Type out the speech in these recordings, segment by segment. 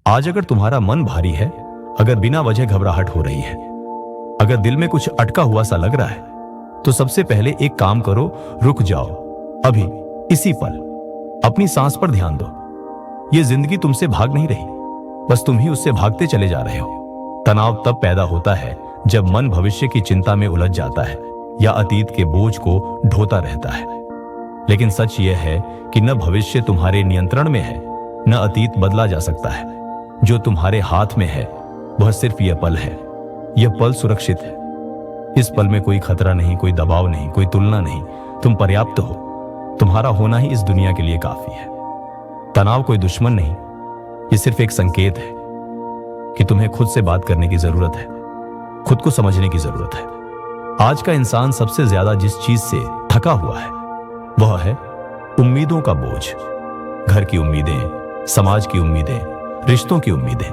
आज अगर तुम्हारा मन भारी है, अगर बिना वजह घबराहट हो रही है, अगर दिल में कुछ अटका हुआ सा लग रहा है, तो सबसे पहले एक काम करो, रुक जाओ। अभी इसी पल अपनी सांस पर ध्यान दो। यह जिंदगी तुमसे भाग नहीं रही, बस तुम ही उससे भागते चले जा रहे हो। तनाव तब पैदा होता है जब मन भविष्य की चिंता में उलझ जाता है या अतीत के बोझ को ढोता रहता है। लेकिन सच यह है कि न भविष्य तुम्हारे नियंत्रण में है, न अतीत बदला जा सकता है। जो तुम्हारे हाथ में है वह सिर्फ यह पल है। यह पल सुरक्षित है। इस पल में कोई खतरा नहीं, कोई दबाव नहीं, कोई तुलना नहीं। तुम पर्याप्त हो। तुम्हारा होना ही इस दुनिया के लिए काफी है। तनाव कोई दुश्मन नहीं, यह सिर्फ एक संकेत है कि तुम्हें खुद से बात करने की जरूरत है, खुद को समझने की जरूरत है। आज का इंसान सबसे ज्यादा जिस चीज से थका हुआ है वह है उम्मीदों का बोझ। घर की उम्मीदें, समाज की उम्मीदें, रिश्तों की उम्मीदें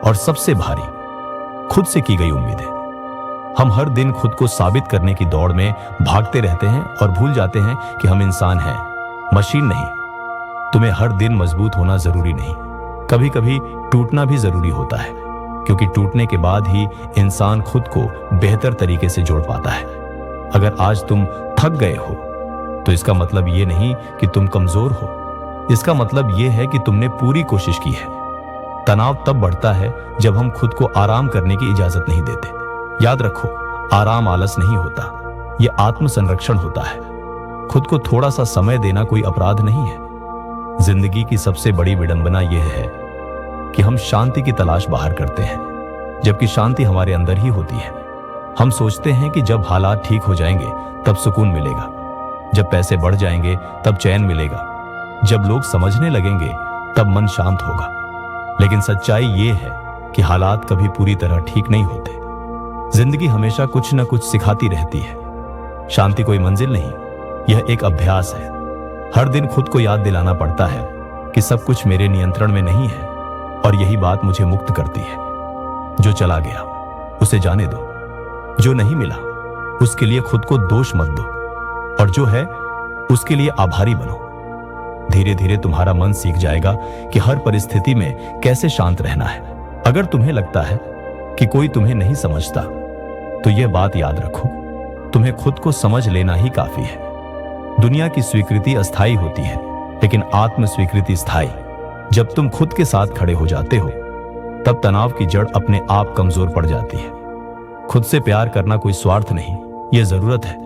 और सबसे भारी खुद से की गई उम्मीदें। हम हर दिन खुद को साबित करने की दौड़ में भागते रहते हैं और भूल जाते हैं कि हम इंसान हैं, मशीन नहीं। तुम्हें हर दिन मजबूत होना जरूरी नहीं, कभी कभी टूटना भी जरूरी होता है, क्योंकि टूटने के बाद ही इंसान खुद को बेहतर तरीके से जोड़ पाता है। अगर आज तुम थक गए हो तो इसका मतलब यह नहीं कि तुम कमजोर हो, इसका मतलब यह है कि तुमने पूरी कोशिश की है। तनाव तब बढ़ता है जब हम खुद को आराम करने की इजाजत नहीं देते। याद रखो, आराम आलस नहीं होता, यह आत्म संरक्षण होता है। खुद को थोड़ा सा समय देना कोई अपराध नहीं है। जिंदगी की सबसे बड़ी विडंबना यह है कि हम शांति की तलाश बाहर करते हैं, जबकि शांति हमारे अंदर ही होती है। हम सोचते हैं कि जब हालात ठीक हो जाएंगे तब सुकून मिलेगा, जब पैसे बढ़ जाएंगे तब चैन मिलेगा, जब लोग समझने लगेंगे तब मन शांत होगा। लेकिन सच्चाई यह है कि हालात कभी पूरी तरह ठीक नहीं होते। जिंदगी हमेशा कुछ न कुछ सिखाती रहती है। शांति कोई मंजिल नहीं, यह एक अभ्यास है। हर दिन खुद को याद दिलाना पड़ता है कि सब कुछ मेरे नियंत्रण में नहीं है और यही बात मुझे मुक्त करती है। जो चला गया उसे जाने दो, जो नहीं मिला उसके लिए खुद को दोष मत दो, और जो है उसके लिए आभारी बनो। धीरे धीरे तुम्हारा मन सीख जाएगा कि हर परिस्थिति में कैसे शांत रहना है। अगर तुम्हें लगता है कि कोई तुम्हें नहीं समझता तो यह बात याद रखो, तुम्हें खुद को समझ लेना ही काफी है। दुनिया की स्वीकृति अस्थायी होती है, लेकिन आत्म स्वीकृति स्थायी। जब तुम खुद के साथ खड़े हो जाते हो तब तनाव की जड़ अपने आप कमजोर पड़ जाती है। खुद से प्यार करना कोई स्वार्थ नहीं, यह जरूरत है।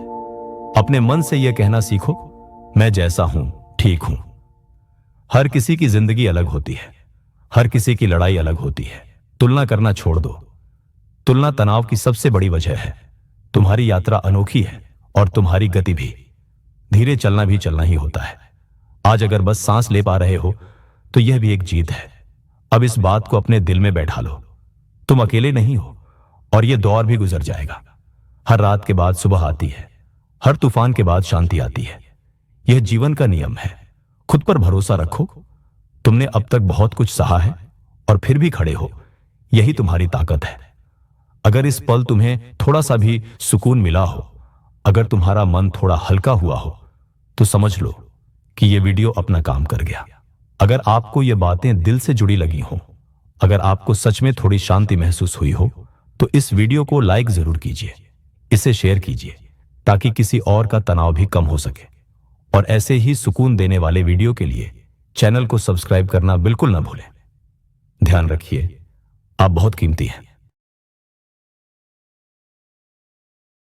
अपने मन से यह कहना सीखो, मैं जैसा हूं ठीक हूं। हर किसी की जिंदगी अलग होती है, हर किसी की लड़ाई अलग होती है। तुलना करना छोड़ दो। तुलना तनाव की सबसे बड़ी वजह है। तुम्हारी यात्रा अनोखी है और तुम्हारी गति भी। धीरे चलना भी चलना ही होता है। आज अगर बस सांस ले पा रहे हो तो यह भी एक जीत है। अब इस बात को अपने दिल में बैठा लो, तुम अकेले नहीं हो और यह दौर भी गुजर जाएगा। हर रात के बाद सुबह आती है, हर तूफान के बाद शांति आती है। यह जीवन का नियम है। खुद पर भरोसा रखो। तुमने अब तक बहुत कुछ सहा है और फिर भी खड़े हो, यही तुम्हारी ताकत है। अगर इस पल तुम्हें थोड़ा सा भी सुकून मिला हो, अगर तुम्हारा मन थोड़ा हल्का हुआ हो, तो समझ लो कि यह वीडियो अपना काम कर गया। अगर आपको ये बातें दिल से जुड़ी लगी हो, अगर आपको सच में थोड़ी शांति महसूस हुई हो, तो इस वीडियो को लाइक जरूर कीजिए, इसे शेयर कीजिए, ताकि किसी और का तनाव भी कम हो सके। और ऐसे ही सुकून देने वाले वीडियो के लिए चैनल को सब्सक्राइब करना बिल्कुल ना भूलें। ध्यान रखिए, आप बहुत कीमती हैं।